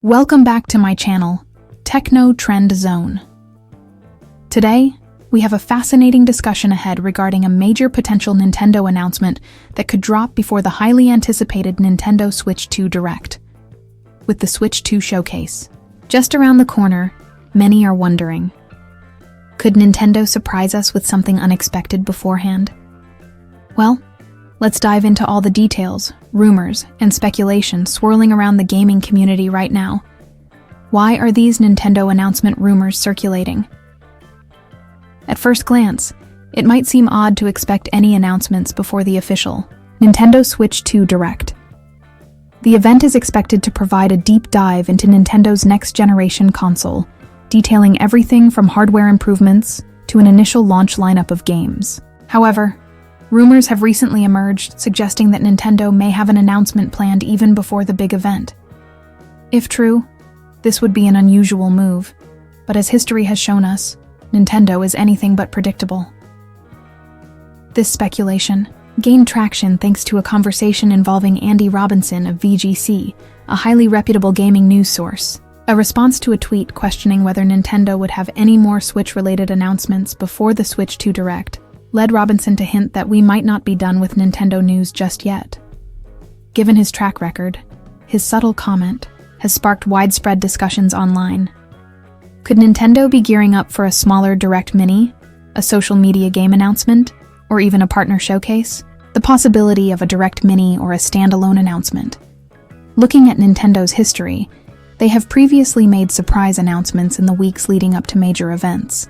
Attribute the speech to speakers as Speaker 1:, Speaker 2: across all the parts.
Speaker 1: Welcome back to my channel, Techno Trend Zone. Today, we have a fascinating discussion ahead regarding a major potential Nintendo announcement that could drop before the highly anticipated Nintendo Switch 2 Direct. With the Switch 2 showcase just around the corner, many are wondering, could Nintendo surprise us with something unexpected beforehand? Well, let's dive into all the details, rumors, and speculation swirling around the gaming community right now. Why are these Nintendo announcement rumors circulating? At first glance, it might seem odd to expect any announcements before the official Nintendo Switch 2 Direct. The event is expected to provide a deep dive into Nintendo's next-generation console, detailing everything from hardware improvements to an initial launch lineup of games. However, rumors have recently emerged suggesting that Nintendo may have an announcement planned even before the big event. If true, this would be an unusual move, but as history has shown us, Nintendo is anything but predictable. This speculation gained traction thanks to a conversation involving Andy Robinson of VGC, a highly reputable gaming news source. A response to a tweet questioning whether Nintendo would have any more Switch-related announcements before the Switch 2 Direct led Robinson to hint that we might not be done with Nintendo news just yet. Given his track record, his subtle comment has sparked widespread discussions online. Could Nintendo be gearing up for a smaller Direct Mini, a social media game announcement, or even a partner showcase? The possibility of a Direct Mini or a standalone announcement. Looking at Nintendo's history, they have previously made surprise announcements in the weeks leading up to major events.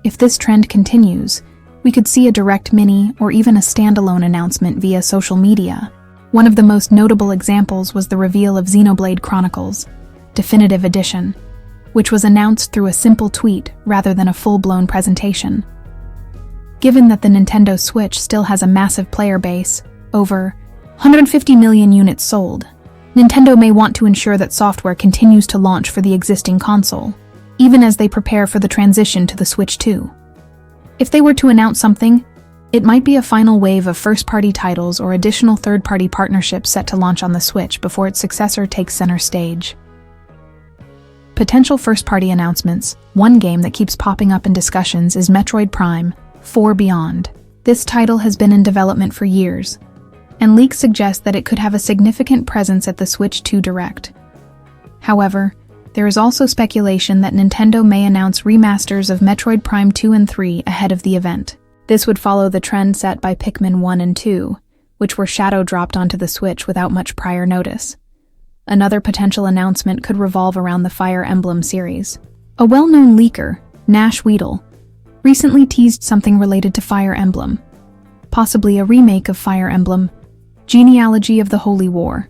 Speaker 1: If this trend continues, we could see a Direct Mini or even a standalone announcement via social media. One of the most notable examples was the reveal of Xenoblade Chronicles Definitive Edition, which was announced through a simple tweet rather than a full-blown presentation. Given that the Nintendo Switch still has a massive player base, over 150 million units sold, Nintendo may want to ensure that software continues to launch for the existing console, even as they prepare for the transition to the Switch 2. If they were to announce something, it might be a final wave of first-party titles or additional third-party partnerships set to launch on the Switch before its successor takes center stage. Potential first-party announcements. One game that keeps popping up in discussions is Metroid Prime 4 Beyond. This title has been in development for years, and leaks suggest that it could have a significant presence at the Switch 2 Direct. However, there is also speculation that Nintendo may announce remasters of Metroid Prime 2 and 3 ahead of the event. This would follow the trend set by Pikmin 1 and 2, which were shadow-dropped onto the Switch without much prior notice. Another potential announcement could revolve around the Fire Emblem series. A well-known leaker, Nash Weedle, recently teased something related to Fire Emblem, possibly a remake of Fire Emblem, Genealogy of the Holy War.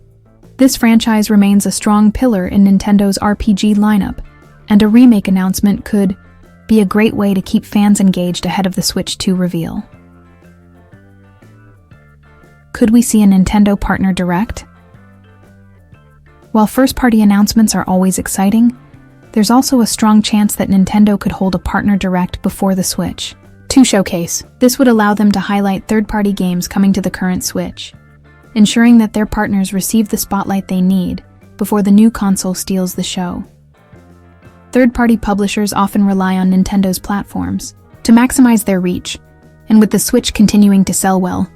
Speaker 1: This franchise remains a strong pillar in Nintendo's RPG lineup, and a remake announcement could be a great way to keep fans engaged ahead of the Switch 2 reveal. Could we see a Nintendo partner Direct? While first-party announcements are always exciting, there's also a strong chance that Nintendo could hold a partner Direct before the Switch 2 showcase. This would allow them to highlight third-party games coming to the current Switch, ensuring that their partners receive the spotlight they need before the new console steals the show. Third-party publishers often rely on Nintendo's platforms to maximize their reach, and with the Switch continuing to sell well,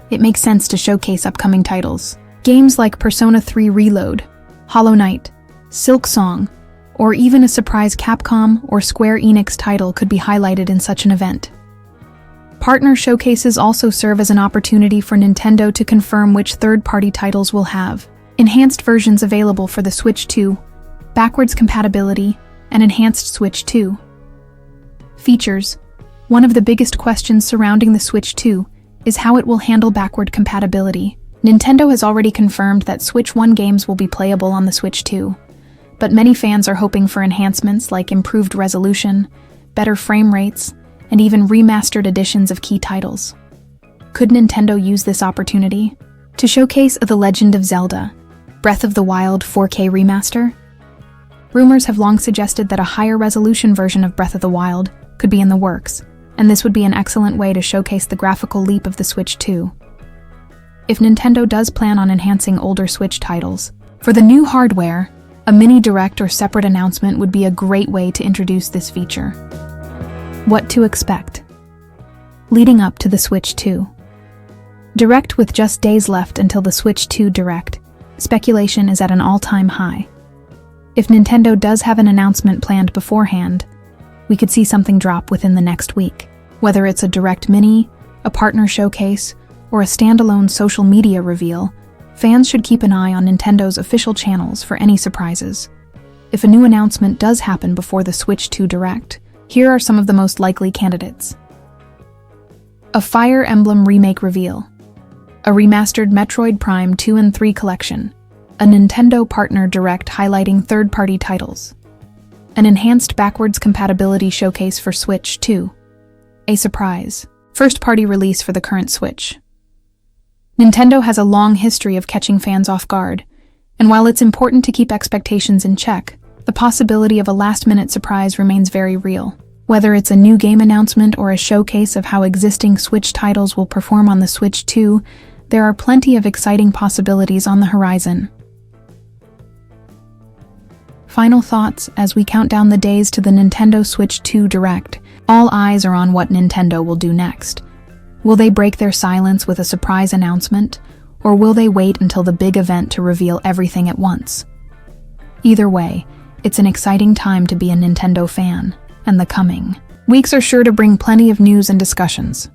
Speaker 1: it makes sense to showcase upcoming titles. Games like Persona 3 Reload, Hollow Knight, Silk Song, or even a surprise Capcom or Square Enix title could be highlighted in such an event. Partner showcases also serve as an opportunity for Nintendo to confirm which third-party titles will have enhanced versions available for the Switch 2, backwards compatibility, and enhanced Switch 2 features. One of the biggest questions surrounding the Switch 2 is how it will handle backward compatibility. Nintendo has already confirmed that Switch 1 games will be playable on the Switch 2, but many fans are hoping for enhancements like improved resolution, better frame rates, and even remastered editions of key titles. Could Nintendo use this opportunity to showcase The Legend of Zelda Breath of the Wild 4K remaster? Rumors have long suggested that a higher resolution version of Breath of the Wild could be in the works, and this would be an excellent way to showcase the graphical leap of the Switch 2. If Nintendo does plan on enhancing older Switch titles, for the new hardware, A mini direct or separate announcement would be a great way to introduce this feature. What to expect? Leading up to the Switch 2. Direct with just days left until the Switch 2 Direct, speculation is at an all-time high. If Nintendo does have an announcement planned beforehand, we could see something drop within the next week. Whether it's a Direct Mini, a partner showcase, or a standalone social media reveal, fans should keep an eye on Nintendo's official channels for any surprises. If a new announcement does happen before the Switch 2 Direct, here are some of the most likely candidates. A Fire Emblem remake reveal. A remastered Metroid Prime 2 and 3 collection. A Nintendo partner direct highlighting third-party titles. An enhanced backwards compatibility showcase for Switch 2. A surprise. First-party release for the current Switch. Nintendo has a long history of catching fans off guard, and while it's important to keep expectations in check, the possibility of a last-minute surprise remains very real. Whether it's a new game announcement or a showcase of how existing Switch titles will perform on the Switch 2, there are plenty of exciting possibilities on the horizon. Final thoughts as we count down the days to the Nintendo Switch 2 Direct. All eyes are on what Nintendo will do next. Will they break their silence with a surprise announcement, or will they wait until the big event to reveal everything at once? Either way, it's an exciting time to be a Nintendo fan, and the coming weeks are sure to bring plenty of news and discussions.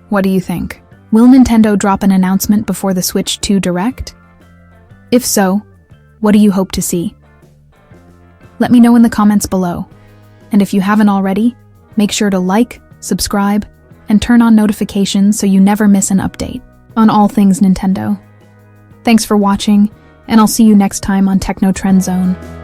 Speaker 1: What do you think? Will Nintendo drop an announcement before the Switch 2 Direct? If so, what do you hope to see? Let me know in the comments below. And if you haven't already, make sure to like, subscribe, and turn on notifications so you never miss an update on all things Nintendo. Thanks for watching, and I'll see you next time on Techno Trend Zone.